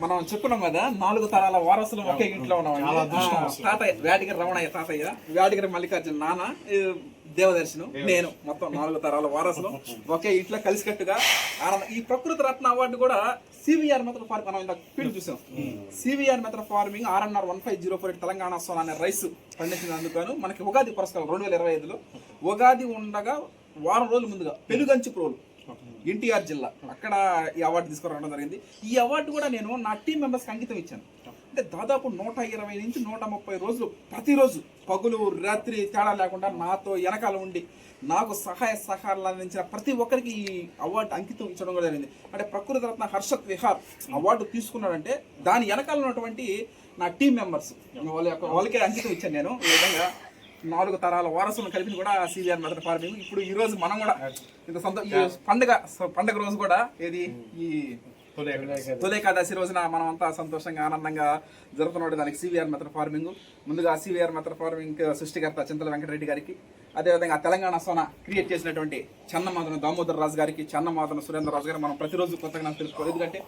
మనం చెప్పుకున్నాం కదా 4 తరాల వారసులు ఒకే ఇంట్లో ఉన్నాం. తాతయ్య వేటగిరి రమణయ్య, తాతయ్య వేటగిరి మల్లికార్జున, నాన్న దేవదర్శనం, నేను మొత్తం 4 తరాల వారసులు ఒకే ఇంట్లో కలిసికట్టుగా ఆనందం. ఈ ప్రకృతి రత్న అవార్డు కూడా సివిఆర్ మెథడ్ ఫార్మింగ్, మనం ఇంత ఫీల్డ్ చూసాం. CVR method farming RNR 1508 Telangana Sona అనే రైస్ పండించినందుకు మనకి ఉగాది పురస్కారం 2025లో ఉగాది ఉండగా వారం రోజుల ముందుగా పెనుగంచి ప్రోలు ఎన్టీఆర్ జిల్లా అక్కడ ఈ అవార్డు తీసుకురావడం జరిగింది. ఈ అవార్డు కూడా నేను నా టీం మెంబర్స్కి అంకితం ఇచ్చాను. అంటే దాదాపు 120 నుంచి 130 రోజులు ప్రతిరోజు పగులు రాత్రి తేడా లేకుండా నాతో వెనకాల ఉండి నాకు సహాయ సహకారాలు అందించిన ప్రతి ఒక్కరికి ఈ అవార్డు అంకితం ఇచ్చడం కూడా జరిగింది. అంటే ప్రకృతి రత్న హర్షత్ విహార్ అవార్డు తీసుకున్నాడంటే దాని వెనకాల ఉన్నటువంటి నా టీం మెంబర్స్ వాళ్ళకే అంకితం ఇచ్చాను నేను. ఈ విధంగా 4 తరాల వారసులను కలిపి కూడా సివిఆర్ మెథడ్ ఫార్మింగ్. ఇప్పుడు ఈ రోజు మనం కూడా ఇంత పండుగ రోజు కూడా ఏది ఈ తొలి ఏకాదశి రోజున మనం అంతా సంతోషంగా ఆనందంగా జరుగుతున్న దానికి సివిఆర్ మెథడ్ ఫార్మింగ్. ముందుగా సివిఆర్ మెథడ్ ఫార్మింగ్ సృష్టికర్త చింతల వెంకటరెడ్డి గారికి, అదేవిధంగా తెలంగాణ సోనా క్రియేట్ చేసినటువంటి చెన్నమాదన దామోదర్ రాజు గారికి, చెన్నమాదన సురేంద్ర రాజు గారు మనం ప్రతిరోజు కొత్తగా నాకు తెలుసుకోవాలి. ఎందుకంటే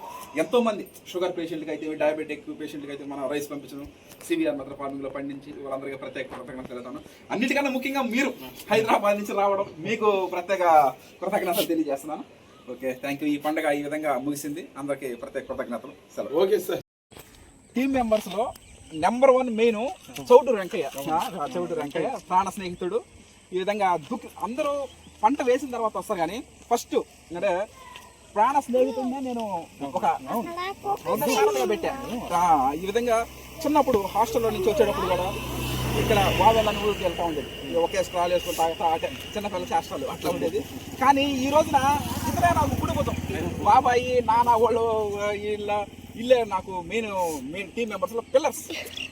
ఎంతో మంది షుగర్ పేషెంట్కి అయితే, డయాబెటిక్ పేషెంట్కి అయితే మనం రైస్ పంపించడం సివిఆర్ మెథడ్ ఫార్మింగ్లో పండించి వాళ్ళందరికీ ప్రత్యేక కృతజ్ఞతలు తెలుతాను. అన్నిటికన్నా ముఖ్యంగా మీరు హైదరాబాద్ నుంచి రావడం మీకు ప్రత్యేక కృతజ్ఞతలు తెలియజేస్తున్నాను. Okay, thank you. ఈ పండుగ ఈ విధంగా ముగిసింది. అందరికీ ప్రత్యేక కృతజ్ఞతలు. సెలవు. Okay sir. టీమ్ మెంబర్స్లో నెంబర్ 1 మెయిన్ చౌటూరు వెంకయ్య. చౌటూరు వెంకయ్య ప్రాణ స్నేహితుడు. ఈ విధంగా అందరూ పంట వేసిన తర్వాత వస్తారు, కానీ ఫస్ట్ అంటే ప్రాణ స్నేహితుడినే నేను ఒక పెట్టాను. ఈ విధంగా చిన్నప్పుడు హాస్టల్లో నుంచి వచ్చేటప్పుడు కూడా ఇక్కడ వాదనని ఊరికి వెళ్తూ ఉండేది. ఒకే స్ట్రాలు వేసుకుని తాగుతా చిన్నపిల్లల చేష్టాలు అట్లా ఉండేది. కానీ ఈ రోజున ఇతరే నాకు కుడిపోతాం. బాబాయి నాన్న వాళ్ళు ఇల్లే నాకు మెయిన్ టీం మెంబర్స్లో పిల్లర్స్.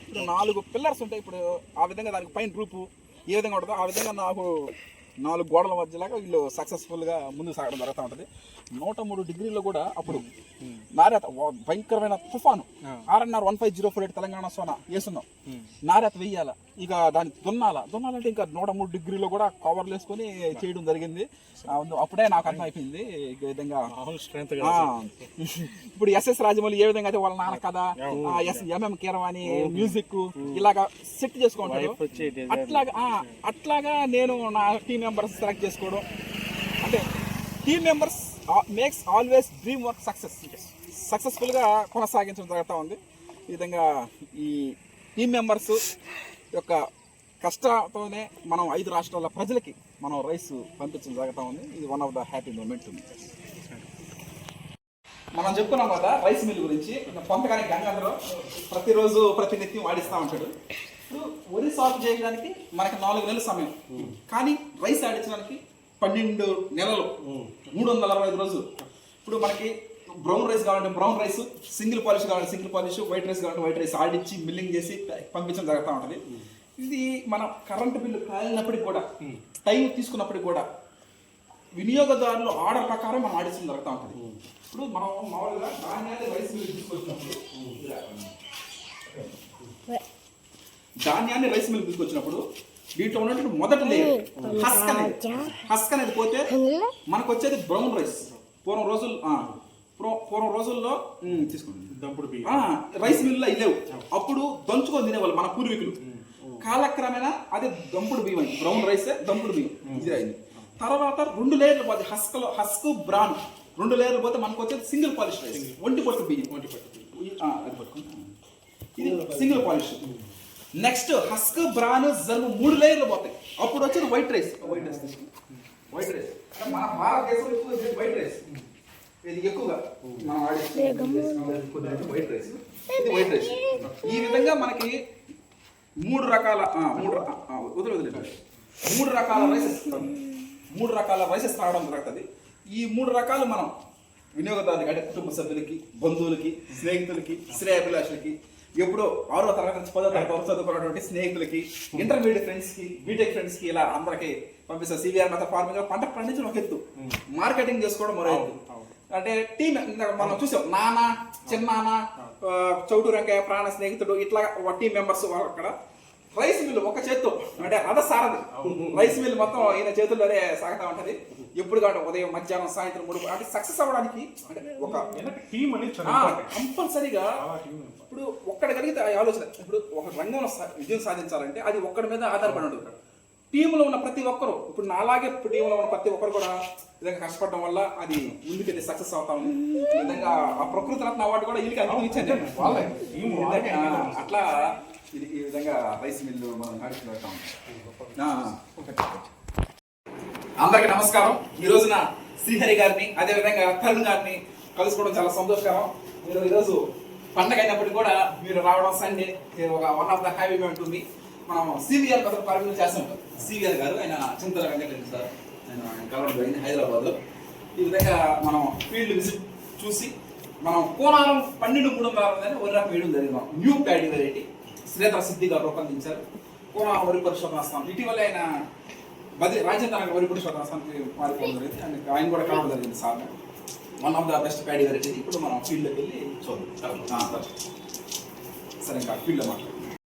ఇప్పుడు 4 పిల్లర్స్ ఉంటాయి. ఇప్పుడు ఆ విధంగా దానికి పైన రూపు ఏ విధంగా ఉంటుందో ఆ విధంగా నాకు 4 గోడల మధ్యలాగా వీళ్ళు సక్సెస్ఫుల్గా ముందుకు సాగడం జరుగుతూ ఉంటుంది. 103 డిగ్రీల్లో కూడా అప్పుడు నారేత భయంకరమైన తుఫాను RNR 1508 తెలంగాణ సోనా వేస్తున్నాం. నారేత వెయ్యాల, ఇక దాన్ని దున్నాలంటే ఇంకా 103 డిగ్రీలో కూడా కవర్లు వేసుకొని చేయడం జరిగింది. అప్పుడే నాకు అర్థం అయిపోయింది ఈ విధంగా. ఇప్పుడు SS రాజమౌళి ఏ విధంగా అయితే వాళ్ళ నాన్న కథ, MM కీరవాణి మ్యూజిక్ ఇలాగా సెట్ చేసుకుంటారు, అట్లాగా నేను నా టీం మెంబర్స్ సెలెక్ట్ చేసుకోవడం. అంటే team members makes always dream work సక్సెస్ఫుల్గా కొనసాగించడం జరుగుతూ ఉంది. ఈ విధంగా ఈ టీం మెంబర్స్ యొక్క కష్టంతోనే మనం 5 రాష్ట్రాల ప్రజలకి మనం రైస్ పంపించడం జరుగుతూ ఉంది. ఇది one of the happy moment ఉంది. మనం చెప్పుకున్నాం కదా రైస్ మిల్ గురించి. కొంతగానే గంగాధరం ప్రతిరోజు ప్రతినిత్యం వాడిస్తూ ఉంటాడు. ఇప్పుడు వరి సాగు చేయడానికి మనకి 4 నెలల సమయం, కానీ రైస్ ఆడించడానికి 12 నెలలు 365 రోజులు. ఇప్పుడు మనకి బ్రౌన్ రైస్ కావాలంటే బ్రౌన్ రైస్, సింగిల్ పాలిష్ కావాలంటే సింగిల్ పాలిష్, వైట్ రైస్ కావాలంటే వైట్ రైస్ ఆడించి మిల్లింగ్ చేసి పంపించడం జరుగుతూ ఉంటుంది. ఇది మనం కరెంటు బిల్లు కాలినప్పటికి కూడా, టైం తీసుకున్నప్పటికి కూడా వినియోగదారులు ఆర్డర్ ప్రకారం మనం ఆడించడం జరుగుతూ ఉంటుంది. ఇప్పుడు మనం మామూలుగా ధాన్యాన్ని రైస్ మిల్ తీసుకొచ్చినప్పుడు దీంట్లో ఉన్నటువంటి మొదటి లేయర్ హస్క్ అనేది పోతే మనకు వచ్చేది బ్రౌన్ రైస్. పూర్వం రోజుల్లో తీసుకోండి రైస్ మిల్లులో లేవు, అప్పుడు దంచుకొని తినేవాళ్ళు మన పూర్వీకులు. కాలక్రమేణా అదే దంపుడు బియ్యం, బ్రౌన్ రైస్ దంపుడు బియ్యం ఇది అయింది. తర్వాత 2 లేయర్లు పోతే హస్క్ బ్రాన్ 2 లేయర్లు పోతే మనకు వచ్చేది సింగిల్ పాలిష్ రైస్, ఒంటి పట్టు బియ్యం. ఇది single polish. Next husk bran germ 3 లేయర్లు పోతాయి, అప్పుడు వచ్చేది వైట్ రైస్. మన భారతదేశంలో వైట్ రైస్ ఇది ఎక్కువగా మనం వైట్ రైస్. ఇది వైట్ రైస్. ఈ విధంగా మనకి 3 రకాల రైసెస్ తాగడం జరుగుతుంది. ఈ 3 రకాలు మనం వినియోగదారులకి అంటే కుటుంబ సభ్యులకి, బంధువులకి, స్నేహితులకి, శ్రేయాభిలాషులకి, ఎప్పుడో 6వ తరగతి నుంచి 10వ తరగతి చదువుకున్నటువంటి స్నేహితులకి, ఇంటర్మీడియట్ ఫ్రెండ్స్కి, బీటెక్ ఫ్రెండ్స్కి ఇలా అందరికీ పంపిస్తారు. సివిఆర్ మెథడ్ ఫార్మింగ్ పంట పండించడం ఒక ఎత్తు, మార్కెటింగ్ చేసుకోవడం మరో ఎత్తు. అంటే టీం మనం చూసాం, నాన్న, చిన్నాన్న, చౌటూరు వెంకయ్య, ప్రాణ స్నేహితుడు, ఇట్లా టీం మెంబర్స్ అక్కడ రైస్ మిల్ ఒక చేత్తో అంటే రథ సారథి రైస్ మిల్ మొత్తం ఈయన చేతుల్లోనే సాగుతా ఉంటది. ఎప్పుడు కాదు ఉదయం మధ్యాహ్నం సాయంత్రం 3 అంటే సక్సెస్ అవ్వడానికి అంటే ఒక టీం అని కంపల్సరీగా ఇప్పుడు ఒక్కడి కలిగితే ఆ ఆలోచన ఇప్పుడు ఒక రంగంలో విజయం సాధించాలంటే అది ఒక్కడి మీద ఆధారపడి ఉంటుంది. టీంలో ఉన్న ప్రతి ఒక్కరు ఇప్పుడు నాలాగే టీంలో ఉన్న ప్రతి ఒక్కరు కూడా విధంగా కష్టపడడం వల్ల అది ముందుకెళ్ళి సక్సెస్ అవుతా ఉంది. ఈ విధంగా ఆ ప్రకృతి రత్న అవార్డు కూడా వీళ్ళకి అనుభవించండి. అట్లా ఇది ఈ విధంగా రైస్ మిల్లు మనం నడుచుకుంటాం. అందరికి నమస్కారం. ఈ రోజున శ్రీహరి గారిని అదే విధంగా తరుణ్ గారిని కలుసుకోవడం చాలా సంతోషకరం. మీరు ఈరోజు పండగ అయినప్పటికీ కూడా మీరు రావడం సండే ఒక one of the happy moment ఉంది. మనం సివిఆర్ కోసం పరిమితం చేస్తుంటాం. సివిఆర్ గారు ఆయన చింతల వెంకటరెడ్డి సార్ ఆయన కలవడం జరిగింది హైదరాబాద్ లో. ఈ విధంగా మనం ఫీల్డ్ విజిట్ చూసి మనం కోనారం 12,300 వరి రకం వేయడం జరిగింది. న్యూ ప్యాడీ వెరైటీ శ్రీధర సిద్ధి గారు రూపొందించారు. కోనారం వరి పరిశోధన స్థానం ఇటీవల ఆయన రాజ్యాంగ వరి పరిశోధన స్థానానికి మారిపోవడం జరిగింది. ఆయన కూడా కలవడం జరిగింది sir. One of the best paddy variety. ఇప్పుడు మనం ఫీల్డ్లోకి వెళ్ళి చూద్దాం. సరే ఇంకా ఫీల్డ్లో మాట్లాడుతాం.